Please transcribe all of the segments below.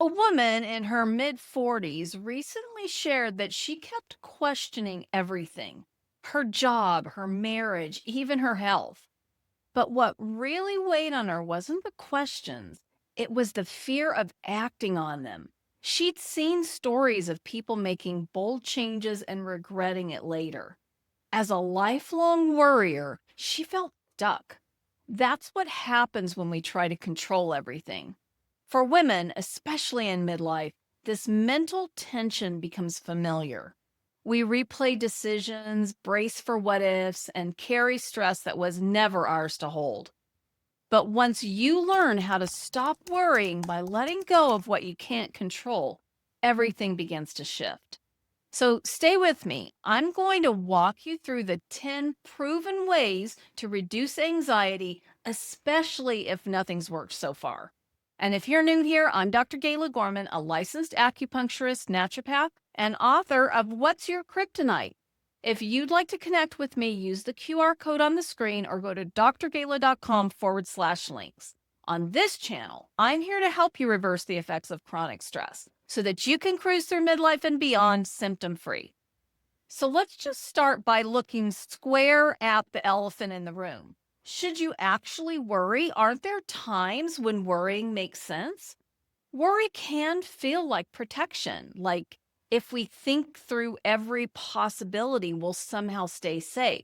A woman in her mid 40s recently shared that she kept questioning everything: her job, her marriage, even her health. But what really weighed on her wasn't the questions, it was the fear of acting on them. She'd seen stories of people making bold changes and regretting it later. As a lifelong worrier, she felt stuck. That's what happens when we try to control everything. For women, especially in midlife, this mental tension becomes familiar. We replay decisions, brace for what ifs, and carry stress that was never ours to hold. But once you learn how to stop worrying by letting go of what you can't control, everything begins to shift. So stay with me. I'm going to walk you through the 10 proven ways to reduce anxiety, especially if nothing's worked so far. And if you're new here, I'm Dr. Gayla Gorman, a licensed acupuncturist, naturopath, and author of What's Your Kryptonite? If you'd like to connect with me, use the QR code on the screen or go to drgayla.com/links. On this channel, I'm here to help you reverse the effects of chronic stress so that you can cruise through midlife and beyond symptom free. So let's just start by looking square at the elephant in the room. Should you actually worry? Aren't there times when worrying makes sense? Worry can feel like protection, like if we think through every possibility, we'll somehow stay safe.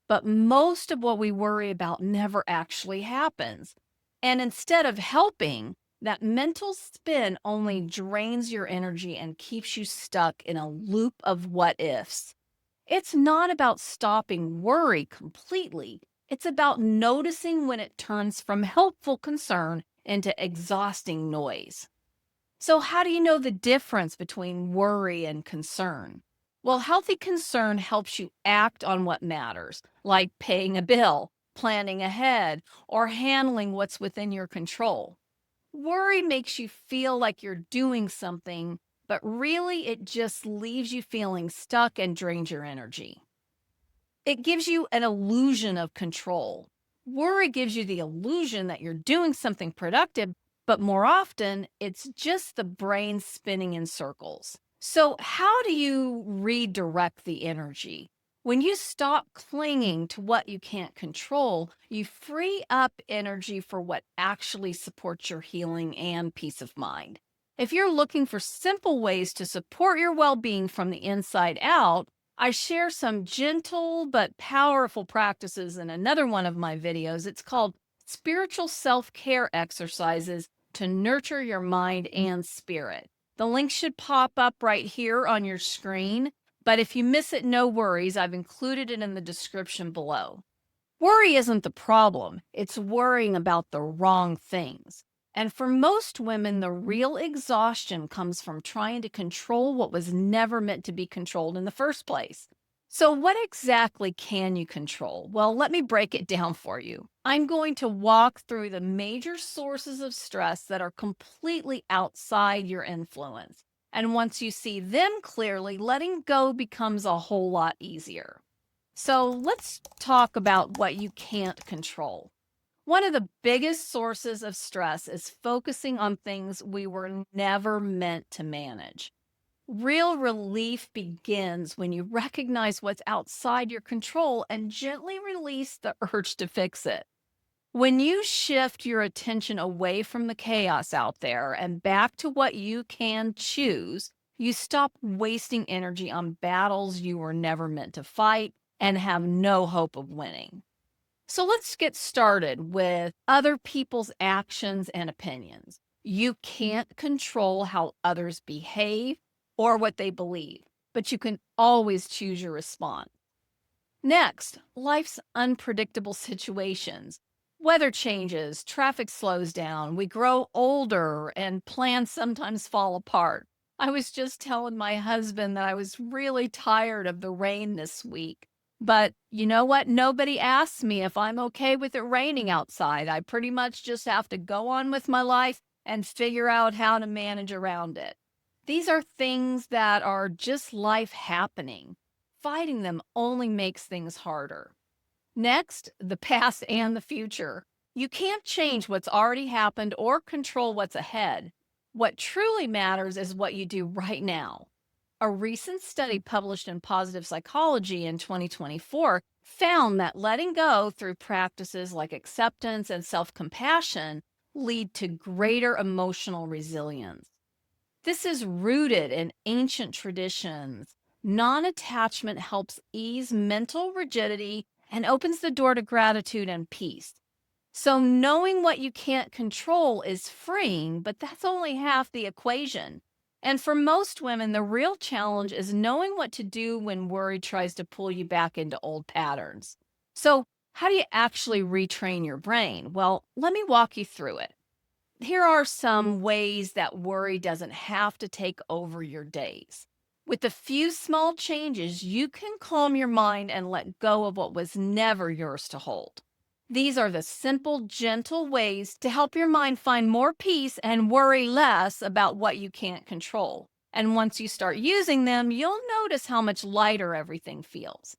But most of what we worry about never actually happens. And instead of helping, that mental spin only drains your energy and keeps you stuck in a loop of what ifs. It's not about stopping worry completely. It's about noticing when it turns from helpful concern into exhausting noise. So, how do you know the difference between worry and concern? Well, healthy concern helps you act on what matters, like paying a bill, planning ahead, or handling what's within your control. Worry makes you feel like you're doing something, but really it just leaves you feeling stuck and drains your energy. It gives you an illusion of control. Worry gives you the illusion that you're doing something productive, but more often it's just the brain spinning in circles. So, how do you redirect the energy? When you stop clinging to what you can't control, you free up energy for what actually supports your healing and peace of mind. If you're looking for simple ways to support your well being from the inside out, I share some gentle but powerful practices in another one of my videos. It's called Spiritual Self Care Exercises to Nurture Your Mind and Spirit. The link should pop up right here on your screen, but if you miss it, no worries. I've included it in the description below. Worry isn't the problem, it's worrying about the wrong things. And for most women, the real exhaustion comes from trying to control what was never meant to be controlled in the first place. So, what exactly can you control? Well, let me break it down for you. I'm going to walk through the major sources of stress that are completely outside your influence. And once you see them clearly, letting go becomes a whole lot easier. So let's talk about what you can't control. One of the biggest sources of stress is focusing on things we were never meant to manage. Real relief begins when you recognize what's outside your control and gently release the urge to fix it. When you shift your attention away from the chaos out there and back to what you can choose, you stop wasting energy on battles you were never meant to fight and have no hope of winning. So let's get started with other people's actions and opinions. You can't control how others behave or what they believe, but you can always choose your response. Next, life's unpredictable situations. Weather changes, traffic slows down, we grow older, and plans sometimes fall apart. I was just telling my husband that I was really tired of the rain this week. But you know what? Nobody asks me if I'm okay with it raining outside. I pretty much just have to go on with my life and figure out how to manage around it. These are things that are just life happening. Fighting them only makes things harder. Next, the past and the future. You can't change what's already happened or control what's ahead. What truly matters is what you do right now. A recent study published in Positive Psychology in 2024 found that letting go through practices like acceptance and self compassion lead to greater emotional resilience. This is rooted in ancient traditions. Non attachment helps ease mental rigidity and opens the door to gratitude and peace. So, knowing what you can't control is freeing, but that's only half the equation. And for most women, the real challenge is knowing what to do when worry tries to pull you back into old patterns. So, how do you actually retrain your brain? Well, let me walk you through it. Here are some ways that worry doesn't have to take over your days. With a few small changes, you can calm your mind and let go of what was never yours to hold. These are the simple, gentle ways to help your mind find more peace and worry less about what you can't control. And once you start using them, you'll notice how much lighter everything feels.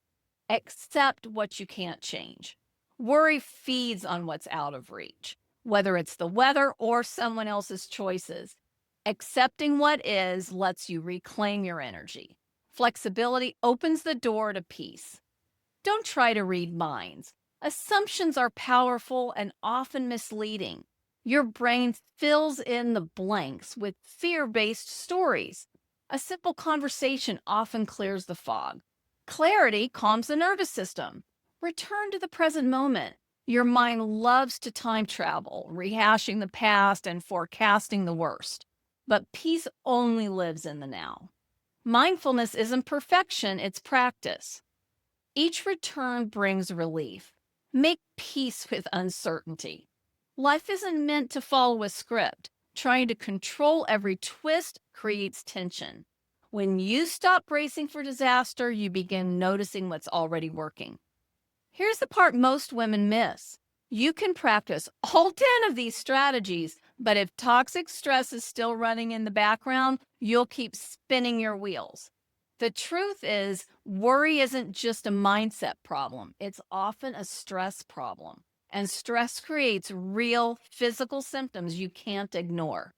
Accept what you can't change. Worry feeds on what's out of reach, whether it's the weather or someone else's choices. Accepting what is lets you reclaim your energy. Flexibility opens the door to peace. Don't try to read minds. Assumptions are powerful and often misleading. Your brain fills in the blanks with fear based stories. A simple conversation often clears the fog. Clarity calms the nervous system. Return to the present moment. Your mind loves to time travel, rehashing the past and forecasting the worst. But peace only lives in the now. Mindfulness isn't perfection, it's practice. Each return brings relief. Make peace with uncertainty. Life isn't meant to follow a script. Trying to control every twist creates tension. When you stop bracing for disaster, you begin noticing what's already working. Here's the part most women miss. You can practice all 10 of these strategies, but if toxic stress is still running in the background, you'll keep spinning your wheels. The truth is, worry isn't just a mindset problem, it's often a stress problem. And stress creates real physical symptoms you can't ignore.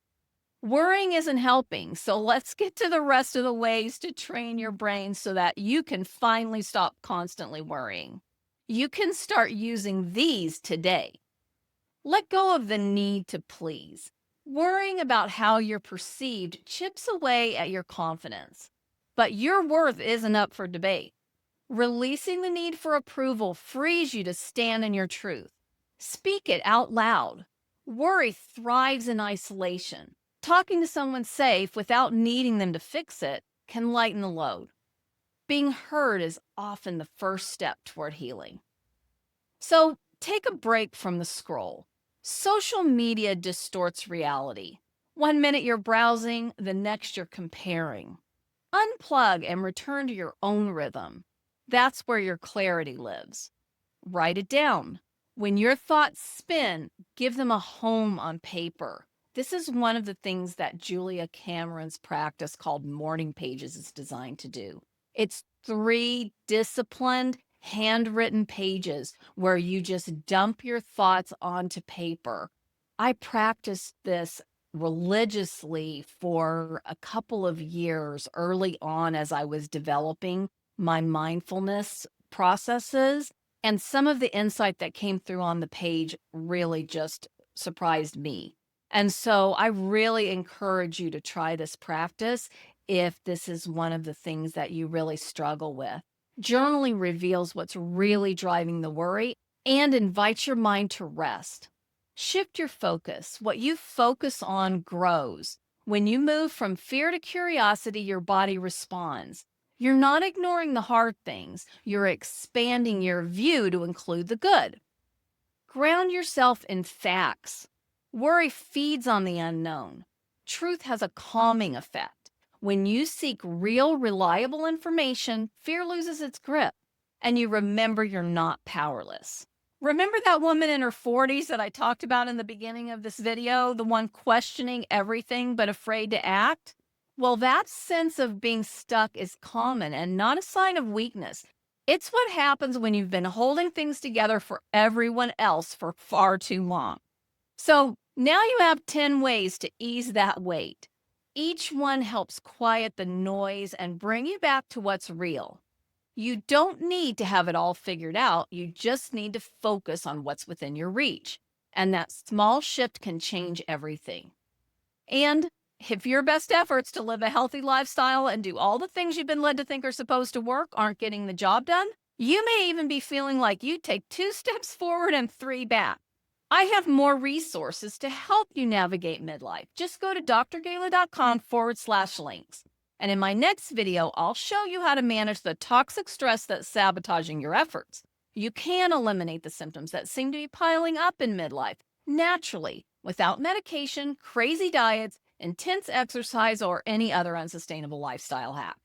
Worrying isn't helping, so let's get to the rest of the ways to train your brain so that you can finally stop constantly worrying. You can start using these today. Let go of the need to please. Worrying about how you're perceived chips away at your confidence. But your worth isn't up for debate. Releasing the need for approval frees you to stand in your truth. Speak it out loud. Worry thrives in isolation. Talking to someone safe without needing them to fix it can lighten the load. Being heard is often the first step toward healing. So take a break from the scroll. Social media distorts reality. One minute you're browsing, the next you're comparing. Unplug and return to your own rhythm. That's where your clarity lives. Write it down. When your thoughts spin, give them a home on paper. This is one of the things that Julia Cameron's practice called morning pages is designed to do. It's 3 disciplined, handwritten pages where you just dump your thoughts onto paper. I practiced this religiously for a couple of years early on as I was developing my mindfulness processes. And some of the insight that came through on the page really just surprised me. And so I really encourage you to try this practice if this is one of the things that you really struggle with. Journaling reveals what's really driving the worry and invites your mind to rest. Shift your focus. What you focus on grows. When you move from fear to curiosity, your body responds. You're not ignoring the hard things. You're expanding your view to include the good. Ground yourself in facts. Worry feeds on the unknown. Truth has a calming effect. When you seek real, reliable information, fear loses its grip, and you remember you're not powerless. Remember that woman in her 40s that I talked about in the beginning of this video, the one questioning everything but afraid to act? Well, that sense of being stuck is common and not a sign of weakness. It's what happens when you've been holding things together for everyone else for far too long. So Now you have 10 ways to ease that weight. Each one helps quiet the noise and bring you back to what's real. You don't need to have it all figured out. You just need to focus on what's within your reach. And that small shift can change everything. And if your best efforts to live a healthy lifestyle and do all the things you've been led to think are supposed to work aren't getting the job done, you may even be feeling like you take 2 steps forward and 3 back. I have more resources to help you navigate midlife. Just go to drgala.com/links. And in my next video, I'll show you how to manage the toxic stress that's sabotaging your efforts. You can eliminate the symptoms that seem to be piling up in midlife naturally without medication, crazy diets, intense exercise, or any other unsustainable lifestyle hack.